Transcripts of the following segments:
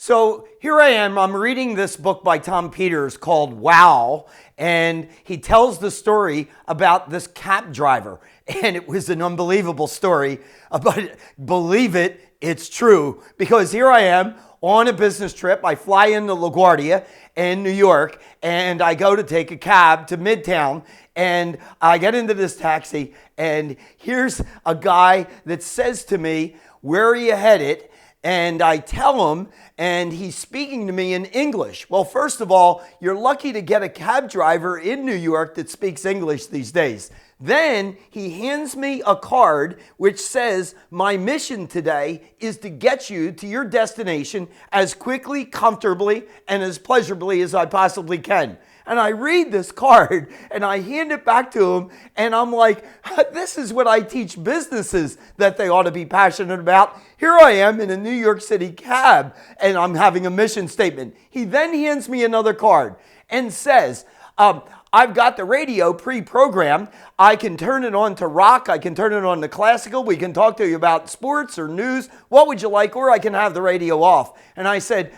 So here I am, I'm reading this book by Tom Peters called Wow, and he tells the story about this cab driver. And it was an unbelievable story, but believe it, it's true. Because here I am on a business trip. I fly into LaGuardia in New York, and I go to take a cab to Midtown, and I get into this taxi, and here's a guy that says to me, "Where are you headed?" And I tell him, and he's speaking to me in English. Well, first of all, you're lucky to get a cab driver in New York that speaks English these days. Then he hands me a card which says, "My mission today is to get you to your destination as quickly, comfortably, and as pleasurably as I possibly can." And I read this card and I hand it back to him, and I'm like, this is what I teach businesses that they ought to be passionate about. Here I am in a New York City cab, and I'm having a mission statement. He then hands me another card and says, "I've got the radio pre-programmed. I can turn it on to rock. I can turn it on to classical. We can talk to you about sports or news. What would you like? Or I can have the radio off." And I said,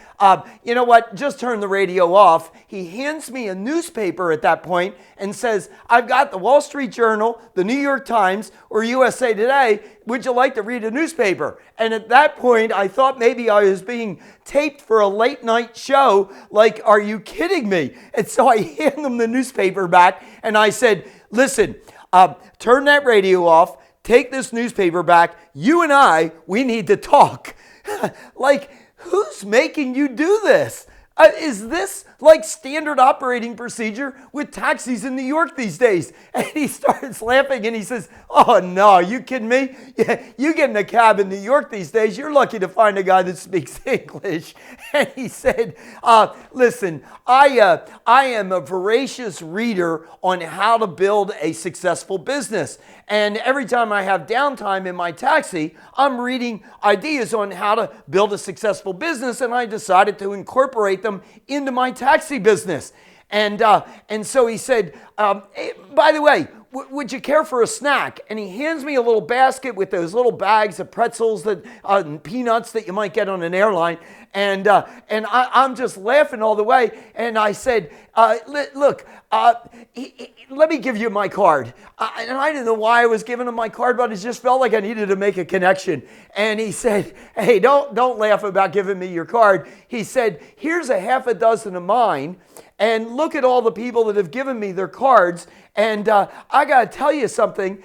"You know what? Just turn the radio off." He hands me a newspaper at that point and says, "I've got the Wall Street Journal, the New York Times, or USA Today. Would you like to read a newspaper?" And at that point, I thought maybe I was being taped for a late night show. Like, are you kidding me? And so I hand him the newspaper back, and I said, "Listen, turn that radio off, take this newspaper back. You and we need to talk." Like, who's making you do this? Is this like standard operating procedure with taxis in New York these days? And he starts laughing and he says, "Oh no, you kidding me? Yeah, you get in a cab in New York these days, you're lucky to find a guy that speaks English." And he said, "Listen, I am a voracious reader on how to build a successful business. And every time I have downtime in my taxi, I'm reading ideas on how to build a successful business, and I decided to incorporate them into my taxi business." And so he said, "Hey, by the way, would you care for a snack?" And he hands me a little basket with those little bags of pretzels that peanuts that you might get on an airline. And I'm just laughing all the way. And I said, "Look, let me give you my card." And I didn't know why I was giving him my card, but it just felt like I needed to make a connection. And he said, "Hey, don't laugh about giving me your card." He said, "Here's a half a dozen of mine. And look at all the people that have given me their cards. And I got to tell you something.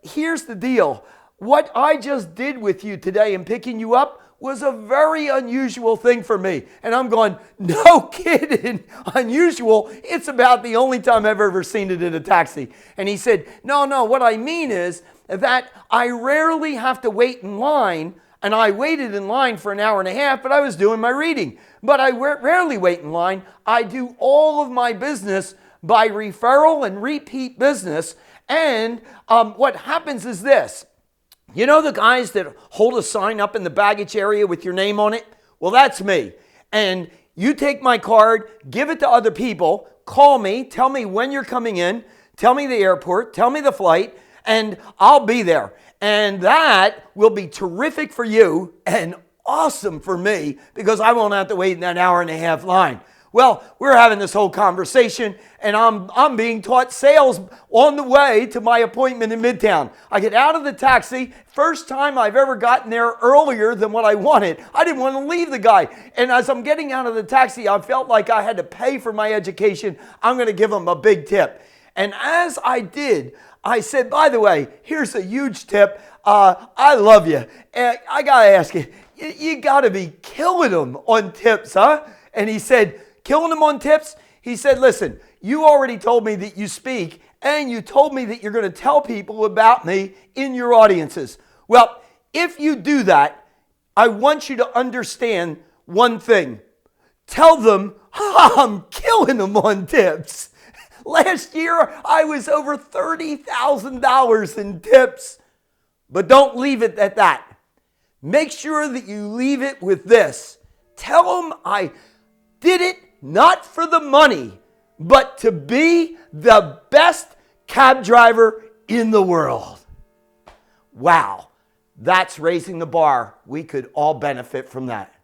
Here's the deal. What I just did with you today in picking you up was a very unusual thing for me." And I'm going, "No kidding, unusual? It's about the only time I've ever seen it in a taxi." And he said, No, what I mean is that I rarely have to wait in line. And I waited in line for an hour and a half, but I was doing my reading. But I rarely wait in line. I do all of my business by referral and repeat business. And what happens is this. You know the guys that hold a sign up in the baggage area with your name on it? Well, that's me. And you take my card, give it to other people, call me, tell me when you're coming in, tell me the airport, tell me the flight, and I'll be there. And that will be terrific for you and awesome for me because I won't have to wait in that hour and a half line. Well, we're having this whole conversation, and I'm being taught sales on the way to my appointment in Midtown. I get out of the taxi, first time I've ever gotten there earlier than what I wanted. I didn't want to leave the guy. And as I'm getting out of the taxi, I felt like I had to pay for my education. I'm going to give him a big tip. And as I did, I said, "By the way, here's a huge tip. I love you. I got to ask you, you got to be killing them on tips, huh?" And he said, "Killing them on tips?" He said, "Listen, you already told me that you speak, and you told me that you're going to tell people about me in your audiences. Well, if you do that, I want you to understand one thing. Tell them I'm killing them on tips." Last year, I was over $30,000 in tips. But don't leave it at that. Make sure that you leave it with this. Tell them I did it not for the money, but to be the best cab driver in the world. Wow, that's raising the bar. We could all benefit from that.